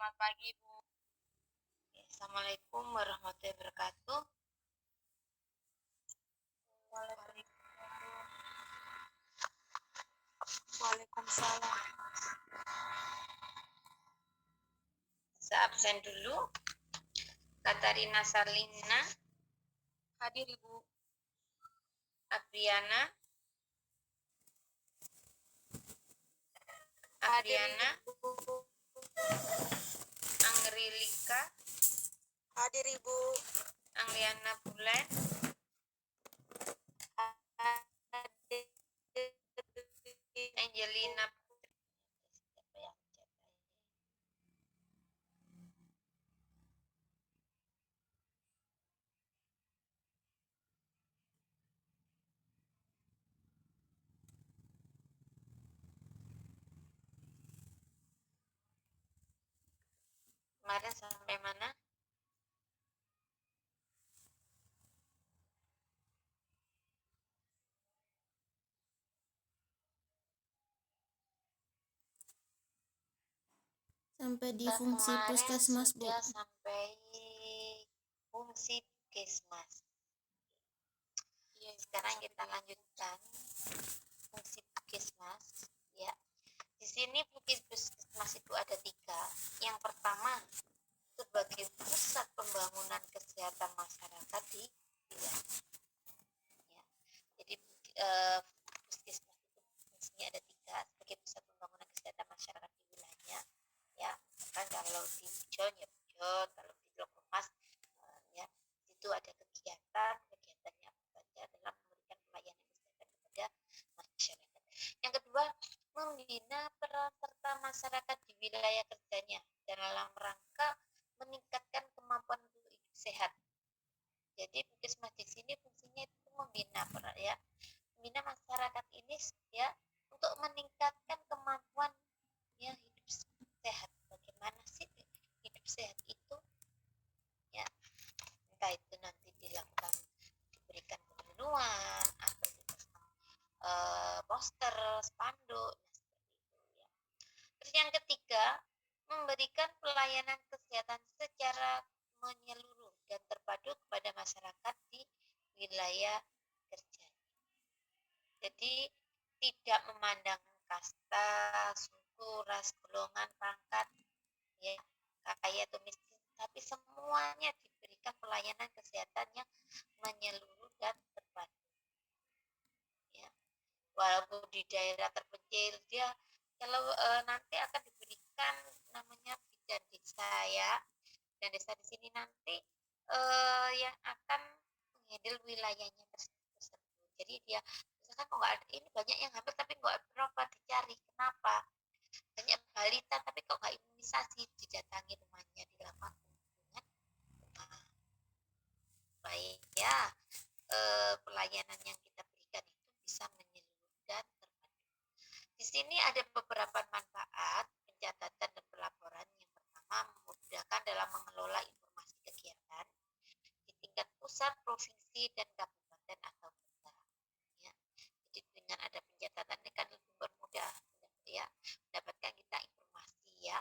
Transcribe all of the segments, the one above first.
Selamat pagi, Bu. Assalamualaikum warahmatullahi wabarakatuh. Waalaikumsalam. Saya absen dulu. Katarina Sarlina, Hadir, Ibu. Apriana, Hadir, Apriana, Ibu. Angrilika, Hadir, Ibu. Angliana Bulan, Hadir. Angelina Putri. Kemarin sampai mana? Sampai di fungsi puskesmas, Bu. Sudah sampai fungsi puskesmas. Sekarang kita lanjutkan fungsi puskesmas. Ya, di sini fungsi puskesmas itu ada 3. Yang pertama, sebagai pusat pembangunan kesehatan masyarakat di wilayah. Ya, jadi puskesmas itu fungsinya ada 3, sebagai pusat pembangunan kesehatan masyarakat di wilayahnya. Ya, kan kalau di Pujon ya Pujon, kalau di Lokomas ya itu ada kegiatannya apa saja dalam memberikan pelayanan kesehatan kepada masyarakat. Yang kedua, membina peran serta masyarakat di wilayah kerjanya dalam rangka meningkatkan kemampuan untuk hidup sehat. Jadi puskesmas di sini fungsinya itu membina masyarakat ini ya untuk meningkatkan kemampuan ya hidup sehat. Bagaimana sih hidup sehat itu? Ya, entah itu nanti diberikan penyuluhan atau dipasang poster, spanduk, seperti itu ya. Terus yang ketiga, memberikan pelayanan kesehatan secara menyeluruh dan terpadu kepada masyarakat di wilayah kerja. Jadi tidak memandang kasta, suku, ras, golongan, pangkat, ya, kaya atau miskin, tapi semuanya diberikan pelayanan kesehatan yang menyeluruh dan terpadu. Ya, walaupun di daerah terpencil dia kalau nanti akan diberikan namanya bidan desa ya, dan desa di sini nanti yang akan menghandle wilayahnya tersebut. Jadi dia misalkan kok nggak ada, ini banyak yang hamil tapi nggak berapa dicari, kenapa? Banyak balita tapi kok nggak imunisasi, didatangi rumahnya di lapangan dengan rumah. Baik ya, pelayanan yang kita berikan itu bisa menyeluruh dan terpadu. Di sini ada beberapa manfaat pencatatan dan pelaporan. Yang pertama, memudahkan dalam mengelola informasi kegiatan di tingkat pusat, provinsi, dan kabupaten atau kota. Ya. Jadi dengan ada pencatatan ini kan lebih bermudah ya mendapatkan kita informasi ya.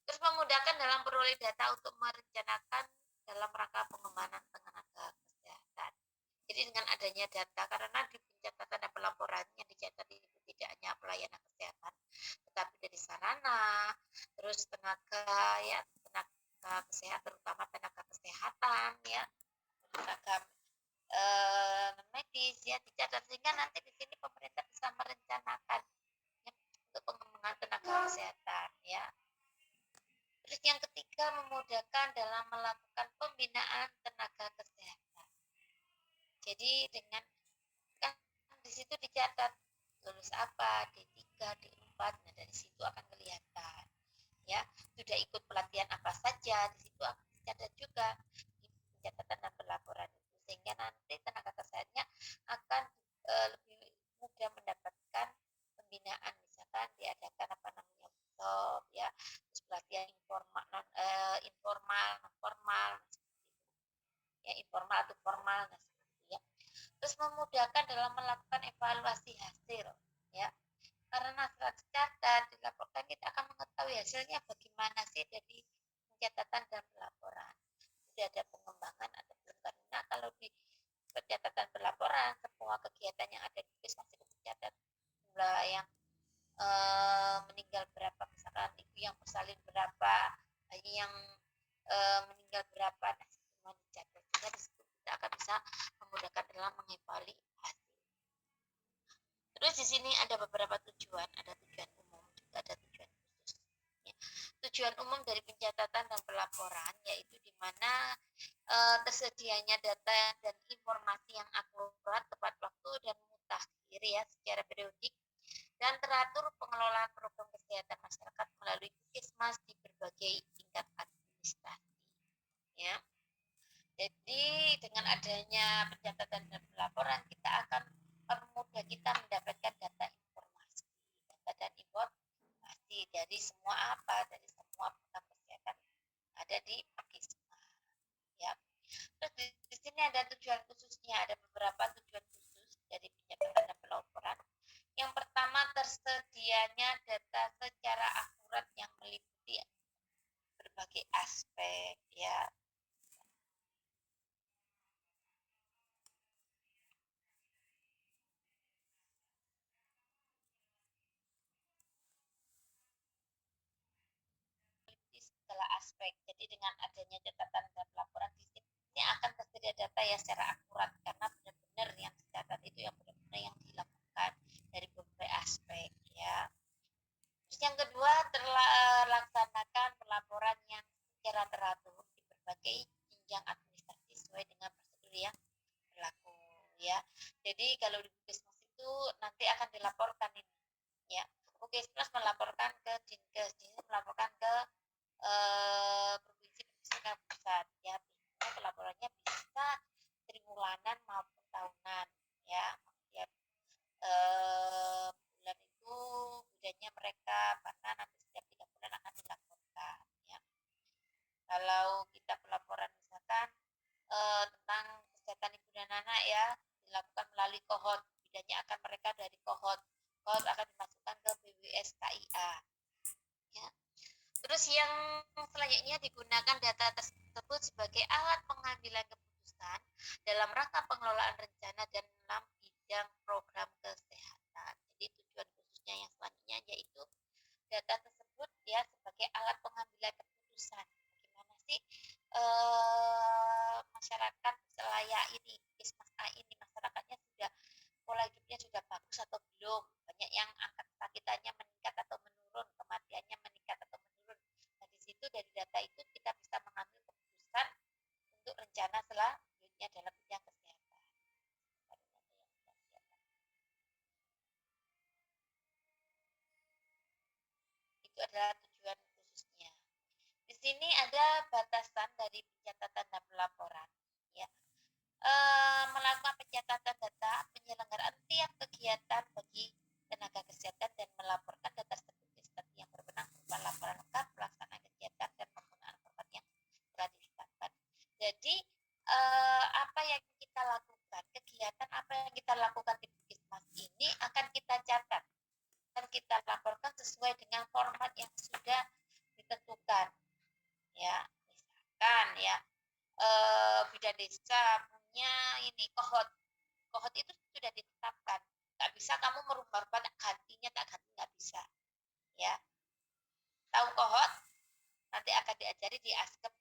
Terus memudahkan dalam peroleh data untuk merencanakan dalam rangka pengembangan tenaga kesehatan. Jadi dengan adanya data, karena di pencatatan dan pelaporannya dicatat itu tidak hanya pelayanan kesehatan, tetapi dari sarana, terus tenaga kesehatan, terutama tenaga kesehatan ya, tenaga medis ya dicatat, sehingga nanti di sini pemerintah bisa merencanakan ya, untuk pengembangan tenaga kesehatan ya. Terus yang ketiga, memudahkan dalam melakukan pembinaan tenaga kesehatan. Jadi dengan kan di situ dicatat lulus apa, D3, D4, nah dari situ akan kelihatan ya sudah ikut pelatihan apa saja, di situ akan dicatat juga di pencatatan dan pelaporan itu, sehingga nanti tenaga kesehatannya akan lebih mudah mendapatkan pembinaan, misalkan diadakan apa namanya workshop ya, terus pelatihan informal, non formal ya, informal atau formal, nah seperti ya. Terus memudahkan dalam melakukan evaluasi hasil ya, karena setelah dicatat dilaporkan kita akan mengetahui hasilnya bagaimana sih dari pencatatan dan pelaporan. Sudah ada pengembangan atau belum? Karena kalau di pencatatan pelaporan semua kegiatan yang ada di Puskesmas itu dicatat, jumlah yang meninggal berapa, misalkan ibu yang bersalin berapa, bayi yang meninggal berapa, nah semua dicatat. Sehingga di situ kita akan bisa memudahkan dalam mengevaluasi. Terus di sini ada beberapa tujuan, ada tujuan umum, juga ada tujuan khusus. Ya. Tujuan umum dari pencatatan dan pelaporan yaitu di mana tersedianya data dan informasi yang akurat, tepat waktu dan mutakhir ya secara periodik, dan teratur pengelolaan program kesehatan masyarakat melalui Puskesmas di berbagai tingkat administrasi. Ya. Jadi dengan adanya pencatatan dan pelaporan kita akan mempermudah kita mendapatkan data dan informasi dari semua dari semua program kesehatan ada di Puskesmas. Ya. Terus di sini ada tujuan khususnya, ada beberapa tujuan khusus dari pencatatan dan pelaporan. Yang pertama, tersedianya data secara akurat yang meliputi berbagai aspek ya. Meliputi segala aspek. Jadi dengan adanya catatan dan laporan di sini akan tersedia data ya secara akurat karena benar-benar yang dicatat itu yang benar-benar yang dilakukan dari berbagai aspek ya. Terus yang kedua, terlaksanakan pelaporan yang secara teratur di berbagai jenjang administrasi sesuai dengan prosedur yang berlaku ya. Jadi kalau di Puskesmas itu nanti akan dilaporkan ini ya. Puskesmas melaporkan ke Dinkes, Dinkes melaporkan ke provinsi pendidikan pusat ya. Biasanya pelaporannya bisa triwulan maupun tahunan ya. Ya bulan itu bedanya mereka karena nanti setiap 3 bulan akan dilaporkan ya. Kalau kita pelaporan misalkan tentang kesehatan ibu dan anak ya dilakukan melalui kohort, bedanya akan mereka dari kohort akan dimasukkan ke BWS KIA ya. Terus yang selanjutnya digunakan data tersebut sebagai alat pengambilan keputusan dalam rangka pengelolaan rencana dan dalam bidang program kesehatan. Jadi tujuan khususnya yang selanjutnya yaitu data tersebut ya sebagai alat pengambilan keputusan. Bagaimana sih masyarakat selayak ini, Puskesmas A ini masyarakatnya sudah pola hidupnya sudah bagus atau belum? Banyak yang angka kesakitannya meningkat atau menurun, kematiannya meningkat atau menurun. Nah, di situ dari data itu kita bisa mengambil keputusan untuk rencana selanjutnya dalam bidang kesehatan. Itu adalah tujuan khususnya. Di sini ada batasan dari pencatatan dan pelaporan. Ya. Melakukan pencatatan data penyelenggaraan tiap kegiatan bagi tenaga kesehatan dan melaporkan data tersebut ke instansi yang berwenang berupa laporan lengkap pelaksanaan kegiatan dan penggunaan korban yang telah ditetapkan. Jadi apa yang kita lakukan, kegiatan apa yang kita lakukan di Puskesmas ini akan kita catat dan kita laporkan sesuai dengan format yang sudah ditentukan ya. Misalkan ya bidan desa punya ini kohort itu sudah ditetapkan, nggak bisa kamu merubah-rubah gantinya tak ganti, nggak bisa ya. Tahu kohort nanti akan diajari di askep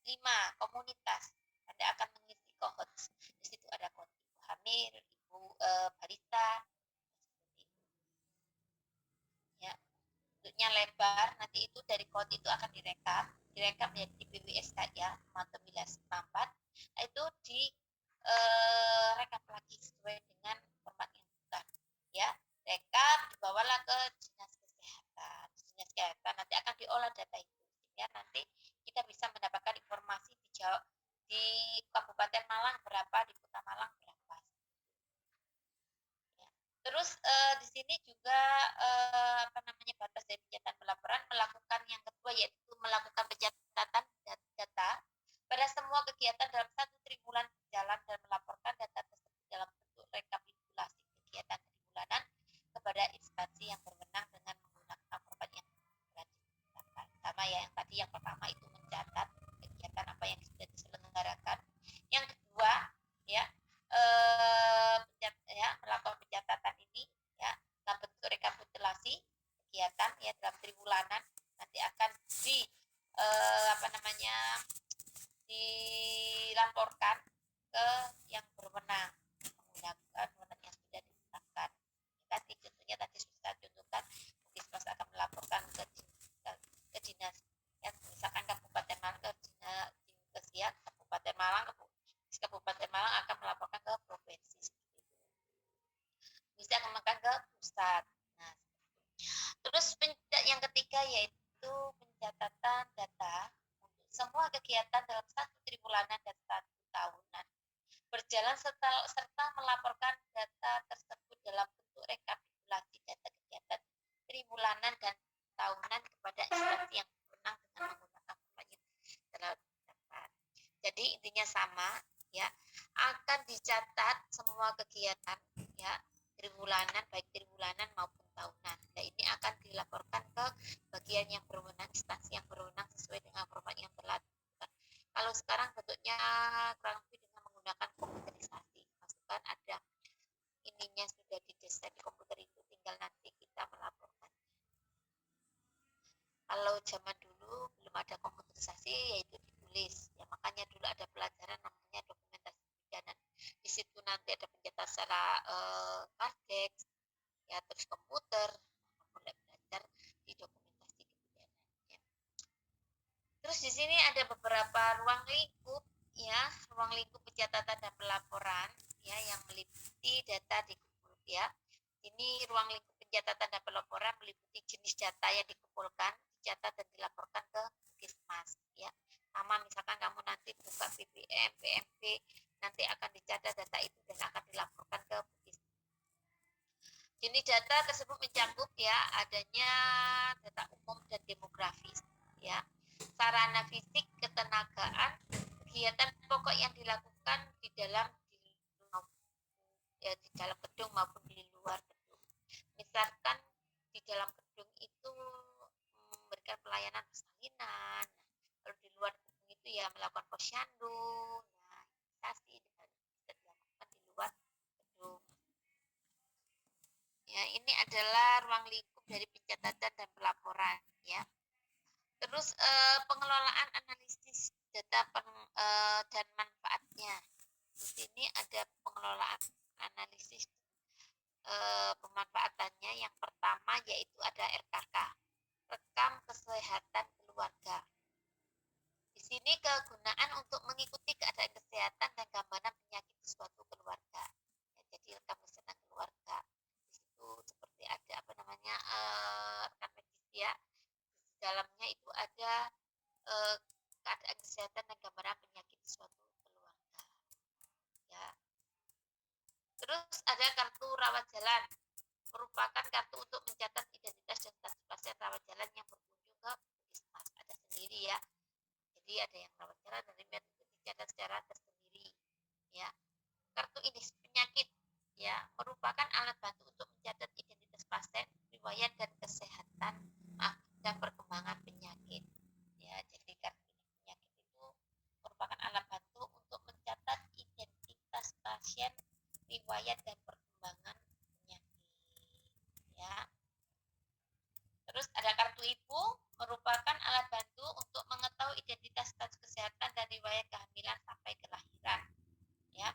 5 komunitas, nanti akan mengisi kohort. Di situ ada kohort ibu hamil, ibu balita ya. Bentuknya lebar, nanti itu dari kohort itu akan direkam menjadi BWSK ya 1994. Itu di rekap lagi sesuai dengan format yang bukan ya. Rekap dibawalah ke dinas kesehatan nanti akan diolah data itu ya. Nanti kita bisa mendapatkan informasi di Kabupaten Malang berapa, di Kota Malang berapa ya. Terus di sini juga batas dari pencatatan pelaporan, melakukan yang kedua yaitu melakukan pencatatan data pada semua kegiatan dalam 1 triwulan berjalan dan melaporkan data tersebut dalam bentuk rekapitulasi kegiatan tribulanan kepada instansi yang berwenang dengan menggunakan format yang telah ditetapkan. Sama ya yang tadi, yang pertama itu dilaporkan ke yang berwenang menggunakan wewenang yang sudah ditetapkan. Tadi contohnya tadi sudah saya contohkan, Puskesmas akan melaporkan ke dinas, ya, misalkan Kabupaten Malang ke dinas Kabupaten Malang, Kabupaten Malang akan melaporkan ke provinsi, bisa melaporkan ke pusat. Nah, terus yang ketiga yaitu pencatatan data untuk semua kegiatan dalam 1 triwulan dan 1 tahunan berjalan serta melaporkan data tersebut dalam bentuk rekapitulasi data kegiatan triwulanan dan tahunan kepada instansi yang berwenang dengan menggunakan format yang telah didapat. Jadi intinya sama, ya, akan dicatat semua kegiatan, ya, triwulanan, baik triwulanan maupun tahunan. Nah, ini akan dilaporkan ke bagian yang berwenang, instansi yang berwenang sesuai dengan format yang telah ditetapkan. Kalau sekarang bentuknya kurang lebih dengan menggunakan komputerisasi, masukkan ada ininya sudah didesain di komputer, itu tinggal nanti kita melaporkan. Kalau zaman dulu belum ada komputerisasi, yaitu ditulis, ya, makanya dulu ada pelajaran namanya dokumentasi pidana. Di situ nanti ada pencatatan secara kardex, ya, terus komputer, mulai belajar di dokumentasi kebidanan, ya. Terus di sini ada beberapa ruang lingkup, ya, ruang lingkup pencatatan dan pelaporan, ya, yang meliputi data dikumpul, ya. Ini ruang lingkup pencatatan dan pelaporan meliputi jenis data yang dikumpulkan, dicatat dan dilaporkan ke Puskesmas, ya. Sama misalkan kamu nanti buka BBM, PMB, nanti akan dicatat data itu dan akan dilaporkan ke Puskesmas. Jenis data tersebut mencakup, ya, adanya data umum dan demografis, ya, sarana fisik, ketenagaan, kegiatan pokok yang dilakukan di dalam gedung maupun di luar gedung. Misalkan di dalam gedung itu memberikan pelayanan persalinan, kalau di luar gedung itu ya melakukan posyandu, nah, imunisasi bisa dilakukan di luar gedung. Ya, ini adalah ruang lingkup dari pencatatan dan pelaporan, ya. Terus pengelolaan analisis data dan manfaatnya. Di sini ada pengelolaan analisis pemanfaatannya. Yang pertama yaitu ada RKK, rekam kesehatan keluarga. Di sini kegunaan untuk mengikuti keadaan kesehatan dan gambaran penyakit di suatu keluarga. Ya, jadi rekam kesehatan keluarga. Di situ seperti ada rekan medis, ya. Di dalamnya itu ada keadaan kesehatan dan gambaran penyakit di suatu keluarga, ya. Terus ada kartu rawat jalan, merupakan kartu untuk mencatat identitas dan status pasien rawat jalan yang berkunjung ke Puskesmas. Ada sendiri, ya. Jadi ada yang rawat jalan dan itu dicatat secara tersendiri, ya. Kartu indeks penyakit, ya, merupakan alat bantu untuk mencatat identitas pasien, riwayat dan kesehatan, dan perkembangan penyakit, ya. Jadi kartu indeks penyakit itu merupakan alat bantu untuk mencatat identitas pasien, riwayat dan perkembangan penyakit, ya. Terus ada kartu ibu, merupakan alat bantu untuk mengetahui identitas status kesehatan dan riwayat kehamilan sampai kelahiran, ya.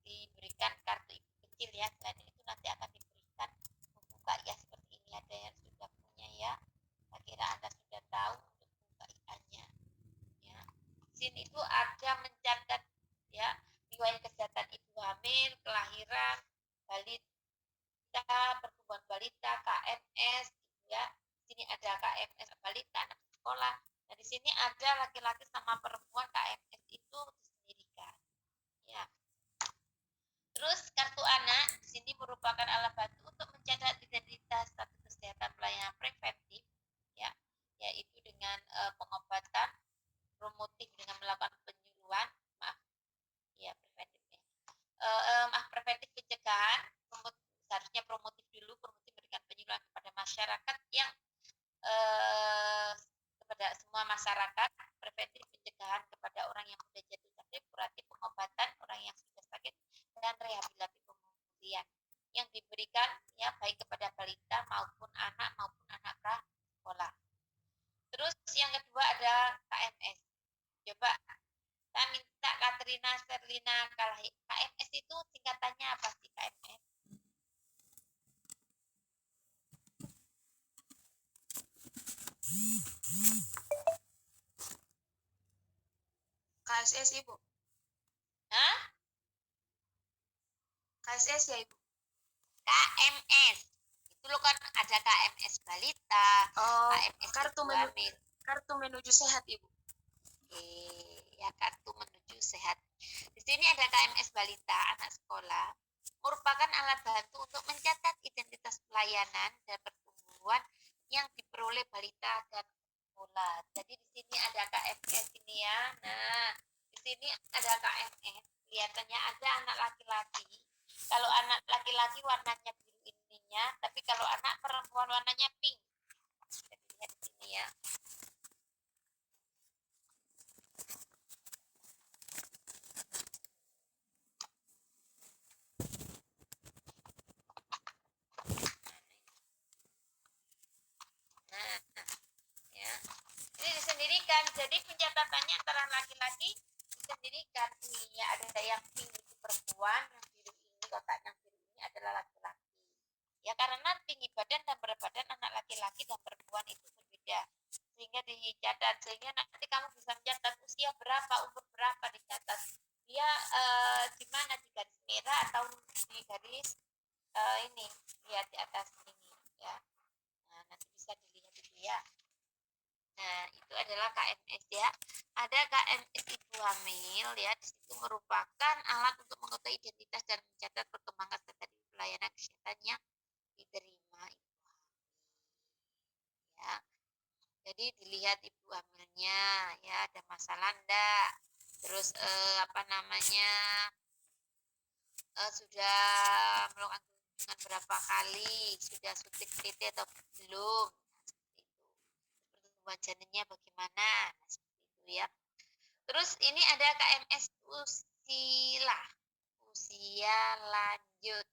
Diberikan kartu ibu kecil, ya. Selain itu nanti akan diberikan membuka, ya, seperti ini, ada yang sudah punya, ya. Saya kira Anda sudah tahu untuk buka IA-nya, ya. Di sini itu ada mencatat, ya, riwayat kesehatan ibu hamil, kelahiran, balita, pertumbuhan balita, KMS, ya. Di sini ada KMS balita, anak sekolah. Nah, di sini ada laki-laki sama perempuan, KMS itu disendirikan, ya. Terus kartu anak di sini merupakan alat bantu untuk mencatat identitas status kesehatan pelayanan preventif, ya, yaitu dengan pengobatan, promotif dengan melakukan penyuluhan, preventif pencegahan, seharusnya promotif dulu, promotif memberikan penyuluhan kepada masyarakat yang kepada semua masyarakat, preventif pencegahan kepada orang yang sudah jatuh sakit, kuratif pengobatan orang yang sudah sakit, dan rehabilitatif pemulihan yang diberikan, ya, baik kepada balita maupun anak prasekolah. Terus yang kedua ada KMS. Coba saya minta Serlina Kalahi. KMS itu singkatannya apa sih KMS? KSS Ibu. Hah? KSS ya Ibu. KMS. Itu lo kan ada KMS balita, Oh, KMS kartu ibu menu hamil. kartu menuju sehat Ibu. Oke, ya kartu menuju sehat. Di sini ada KMS balita anak sekolah, merupakan alat bantu untuk mencatat identitas pelayanan dan pertumbuhan yang diperoleh balita dan sekolah. Jadi di sini ada KMS ini ya. Nah, di sini ada KMS. Kelihatannya ada anak laki-laki. Kalau anak laki-laki warnanya biru ininya, tapi kalau anak perempuan warnanya pink. Jadi lihat di sini ya. Nah, ya. Ini disendirikan. Jadi pencatatannya antara laki-laki disendirikan. Nih ya, ada yang pink itu perempuan, yang biru ini kotak yang biru ini adalah laki-laki. Ya karena tinggi badan dan berat badan anak laki-laki dan perempuan itu berbeda. Sehingga dicatat, sehingga nanti kamu bisa mencatat usia berapa, umur berapa dicatat. Dia di mana, di garis merah atau di garis ini, lihat di atas ini ya. Nah, nanti bisa dilihat itu ya. Nah, itu adalah KMS ya. Ada KMS ibu hamil ya. Di situ merupakan alat untuk mengetahui identitas dan mencatat perkembangan serta pelayanan kesehatan yang diterima ibu hamil ya. Jadi dilihat ibu hamilnya ya, ada masalah enggak. Terus apa namanya? Sudah melakukan kunjungan berapa kali, sudah suntik PT atau belum. Pertumbuhan janinnya bagaimana, nah, seperti itu ya. Terus ini ada KMS usia lanjut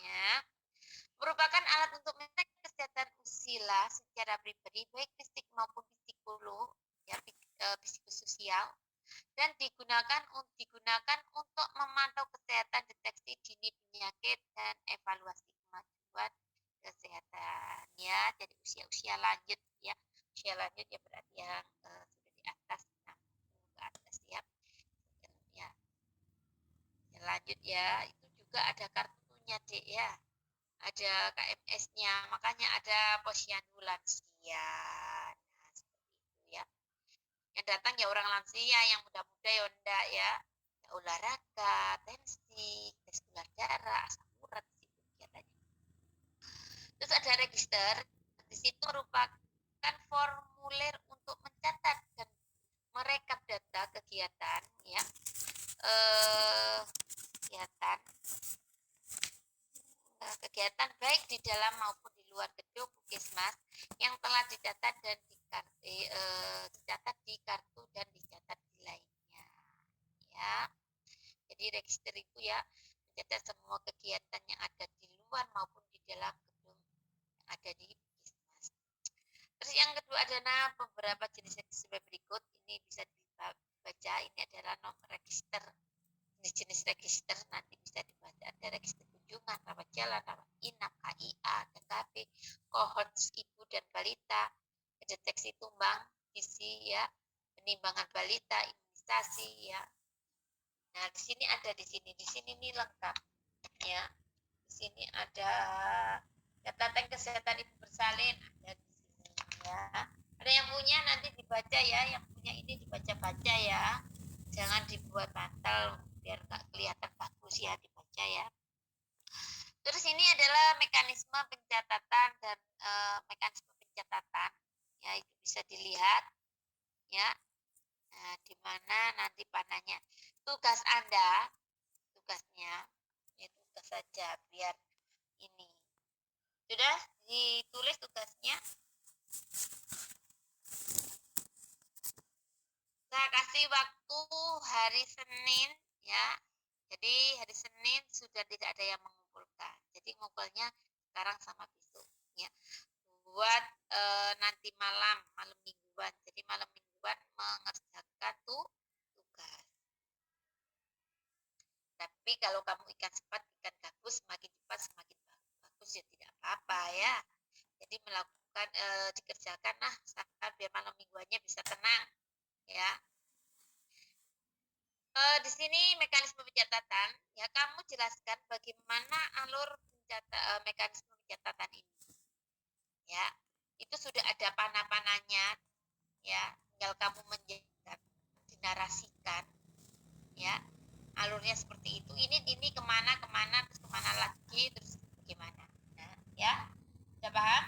ya, merupakan alat untuk mengecek kesehatan usila secara pribadi baik fisik maupun psikolog ya, psikososial, dan digunakan untuk memantau kesehatan, deteksi dini penyakit, dan evaluasi kemajuan kesehatan ya. Jadi usia lanjut ya, usia lanjut ya berarti yang sudah di atas 60 ke atas ya. Ya, lanjut ya, itu juga ada kartunya Dek ya, ada KMS-nya, makanya ada posyandu lansia. Nah, seperti itu ya. Yang datang ya orang lansia, yang muda-muda ya enggak ya. Olahraga, tensi, tes gula darah, asam urat di situ kegiatannya. Terus ada register, di situ merupakan formulir untuk mencatat dan merekap data kegiatan ya. Kegiatan baik di dalam maupun di luar gedung Puskesmas yang telah dicatat dan dicatat di kartu dan dicatat di lainnya ya. Jadi register itu ya mencatat semua kegiatan yang ada di luar maupun di dalam gedung yang ada di Puskesmas. Terus yang kedua adalah beberapa jenis register berikut, ini bisa dibaca, ini adalah nomor register, jenis register nanti bisa dibaca, ada register kunjungan, rawat jalan, rawat inap, KIA, TKP, kohorts ibu dan balita, deteksi tumbang, gizi ya, penimbangan balita, imunisasi ya. Nah, di sini nih lengkap ya. Di sini ada catatan kesehatan ibu bersalin, ada di sini ya. Ada yang punya nanti dibaca ya, yang punya ini dibaca-baca ya. Jangan dibuat bantal biar nggak kelihatan bagus ya, dibaca ya. Terus ini adalah mekanisme pencatatan dan mekanisme pencatatan ya, itu bisa dilihat ya. Nah, di mana nanti panahnya. Tugasnya ya tugas saja biar ini. Sudah ditulis tugasnya? Saya kasih waktu hari Senin ya. Jadi hari Senin sudah tidak ada yang mengumpulkan. Jadi ngumpulnya sekarang sama besok ya. Buat nanti malam mingguan. Jadi malam mingguan mengerjakan tugas. Tapi kalau kamu ikan cepat, ikan gabus, semakin cepat semakin bagus ya tidak apa-apa ya. Jadi melakukan dikerjakan lah usahakan biar malam mingguannya bisa tenang ya. Di sini mekanisme pencatatan ya, kamu jelaskan bagaimana alur mekanisme pencatatan ini ya. Itu sudah ada panah-panahnya ya, tinggal kamu menjelaskan, dinarasikan ya, alurnya seperti itu, ini kemana terus kemana lagi terus bagaimana. Nah ya, sudah paham?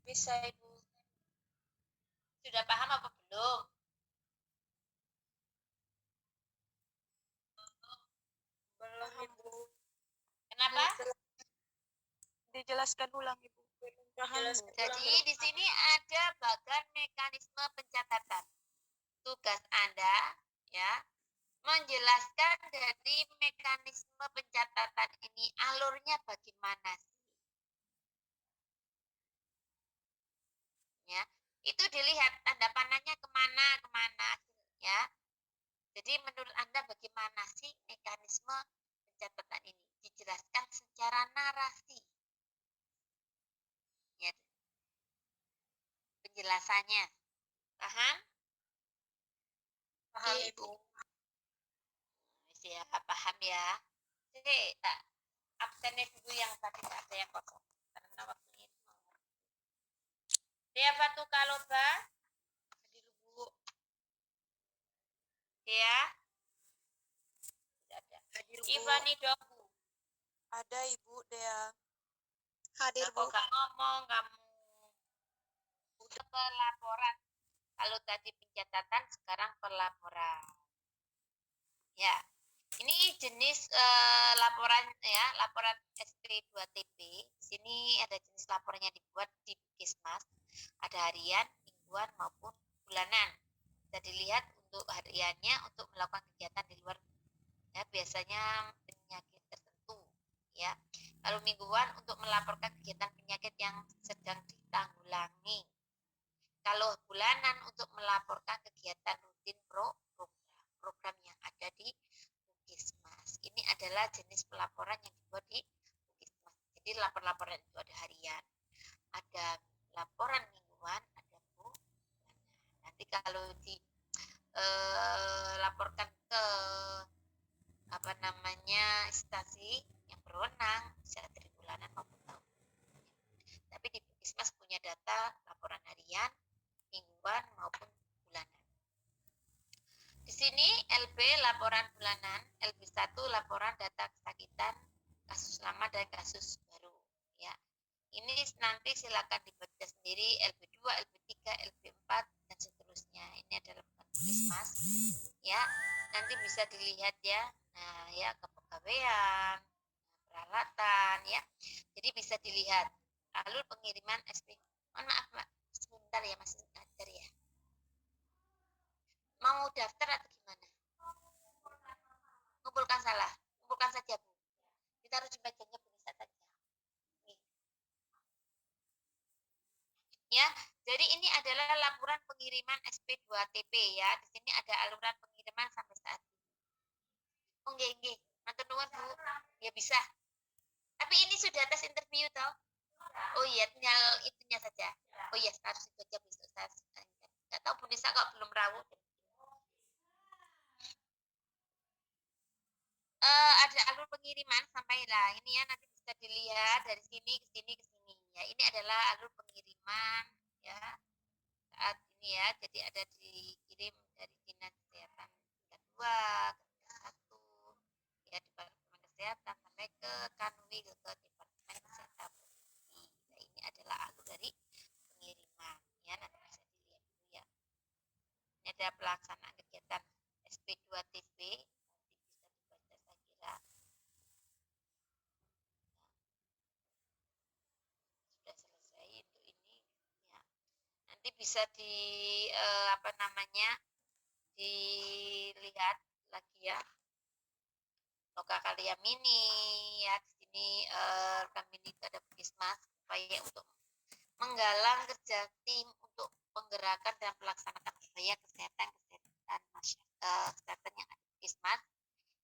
Bisa Ibu. Sudah paham apa belum? Belum Ibu. Kenapa? Dijelaskan ulang Ibu. Belum paham. Jadi di sini ada bagan mekanisme pencatatan. Tugas Anda ya, menjelaskan dari mekanisme pencatatan ini alurnya bagaimana sih? Ya, itu dilihat tanda panahnya kemana ya. Jadi menurut Anda bagaimana sih mekanisme pencatatan ini? Dijelaskan secara narasi. Ya, penjelasannya. Paham? Paham Ibu. Siapa paham ya? Jadi, absennya dulu yang tadi ada yang kosong. Karena waktunya itu mau. Siapa tuh kalau hadir Bu? Ya, tidak ada. Hadir Bu. Ivani Dobu. Ada Ibu Dea. Hadir Kok Bu. gak ngomong kamu? Udah pelaporan. Kalau tadi pencatatan, sekarang pelaporan. Ya, ini jenis laporan ya, laporan SP2TP. Di sini ada jenis laporannya dibuat di Puskesmas. Ada harian, mingguan maupun bulanan. Bisa dilihat untuk hariannya untuk melakukan kegiatan di luar ya, biasanya penyakit tertentu ya. Kalau mingguan untuk melaporkan kegiatan penyakit yang sedang ditanggulangi. Kalau bulanan untuk melaporkan kegiatan rutin program yang ada di Puskesmas. Ini adalah jenis pelaporan yang dibuat di Puskesmas. Jadi laporan itu ada harian, ada laporan mingguan, ada bulanan. Nanti kalau laporkan ke instansi yang berwenang bisa dari bulanan maupun tahun. Tapi di Puskesmas punya data laporan harian, mingguan maupun bulanan. Di sini LB laporan bulanan, LB1 laporan data kesakitan, kasus lama dan kasus baru ya. Ini nanti silakan dibaca sendiri LB2, LB3, LB4 dan seterusnya. Ini adalah Puskesmas ya. Nanti bisa dilihat ya. Nah, ya kepegawaian, peralatan ya. Jadi bisa dilihat alur pengiriman SP. Mohon maaf Mbak, sebentar ya masih ngajar ya. Mau daftar atau gimana? Kumpulkan saja Bu. Kita harus dibacanya Bu Nisa saja. Nih. Ya, jadi ini adalah laporan pengiriman SP2TP ya. Di sini ada aluran pengiriman sampai saat ini. Oh nggih, matur nuwun Bu. Ya bisa. Tapi ini sudah tes interview toh? Oh iya, tinggal itunya saja. Oh iya, harus itu aja besok saya. Enggak tahu Bu Nisa kok belum rawuh. Ada alur pengiriman sampailah ini ya, nanti bisa dilihat dari sini ke sini ke sini ya. Ini adalah alur pengiriman ya saat ini ya. Jadi ada dikirim dari Dinas Kesehatan tingkat 2 ke tingkat 1 ya, Departemen Kesehatan sampai ke Kanwil ke Departemen Kesehatan Provinsi. Nah, ini adalah alur dari pengiriman ya, nanti bisa dilihat dulu ya. Ini ada pelaksanaan kegiatan SP2TP. Sudah selesai itu ini ya. Nanti bisa dilihat lagi ya Loka Karya Mini ya. Di sini rekam mini itu ada Puskesmas supaya untuk menggalang kerja tim untuk penggerakkan dan pelaksanaan upaya kesehatan kesehatan yang ada di Puskesmas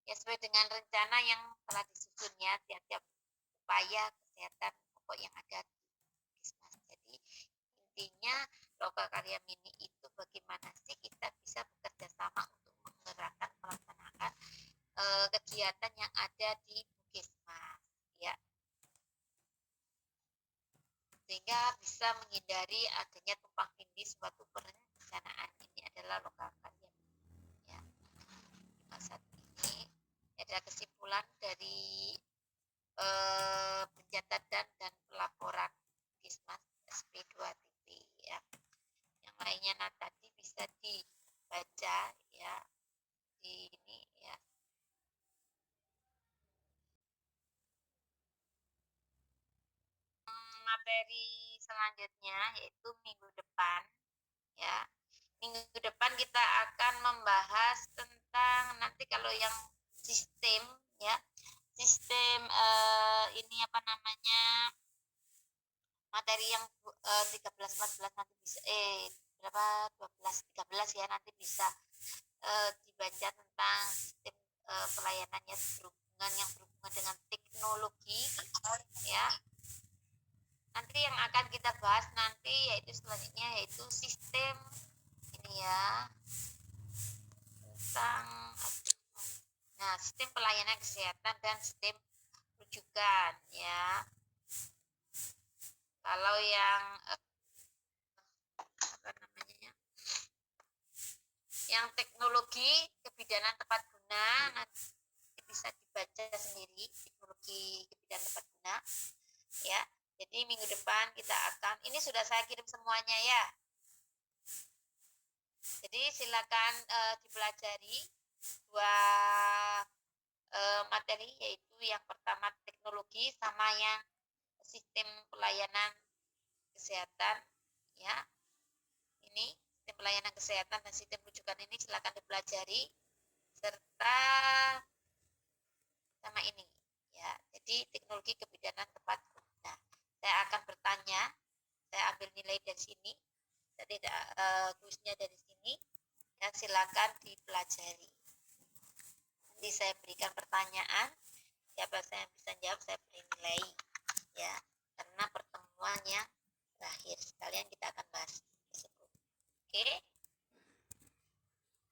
ya sesuai dengan rencana yang telah disusunnya tiap-tiap upaya kesehatan pokok yang ada di Puskesmas. Jadi intinya Lokakarya Mini itu bagaimana sih kita bisa bekerja sama untuk menggerakkan pelaksanaan kegiatan yang ada di Puskesmas ya, sehingga bisa menghindari adanya tumpang tindih suatu perencanaan. Ini adalah Lokakarya ya. Saat ini ada kesimpulan dari pencatatan dan pelaporan Puskesmas SP2TP ya. Yang lainnya tadi bisa dibaca ya di ini ya. Materi selanjutnya yaitu minggu depan ya. Minggu depan kita akan membahas tentang nanti kalau yang sistem ya, sistem ini apa namanya, materi yang 13 14 nanti bisa berapa 12 13 ya nanti bisa dibaca tentang sistem pelayanannya berhubungan dengan teknologi ya. Nanti yang akan kita bahas nanti yaitu selanjutnya yaitu sistem ini ya tentang sistem pelayanan kesehatan dan sistem rujukan ya. Kalau yang apa namanya yang teknologi kebidanan tepat guna nanti bisa dibaca sendiri, teknologi kebidanan tepat guna ya. Jadi minggu depan kita akan, ini sudah saya kirim semuanya ya. Jadi silakan dipelajari dua materi, yaitu yang pertama teknologi sama yang sistem pelayanan kesehatan ya. Ini sistem pelayanan kesehatan dan sistem rujukan ini silakan dipelajari serta sama ini ya. Jadi teknologi kebidanan tepat guna. Saya akan bertanya, saya ambil nilai dari sini, saya tidak kuisnya dari sini ya, silakan dipelajari. Nanti saya berikan pertanyaan, siapa saya yang bisa jawab saya beri nilai ya, karena pertemuannya terakhir sekalian kita akan bahas tersebut. Oke,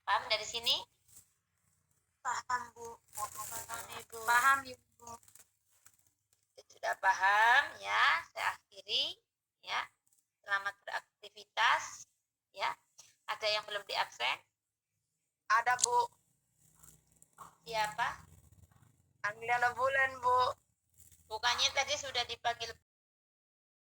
paham dari sini? Paham Bu. Paham Ibu. Sudah paham ya, saya akhiri ya. Selamat beraktivitas ya. Ada yang belum diabsen? Ada Bu. Siapa? Angliana Bulan Bu. Bukannya tadi sudah dipanggil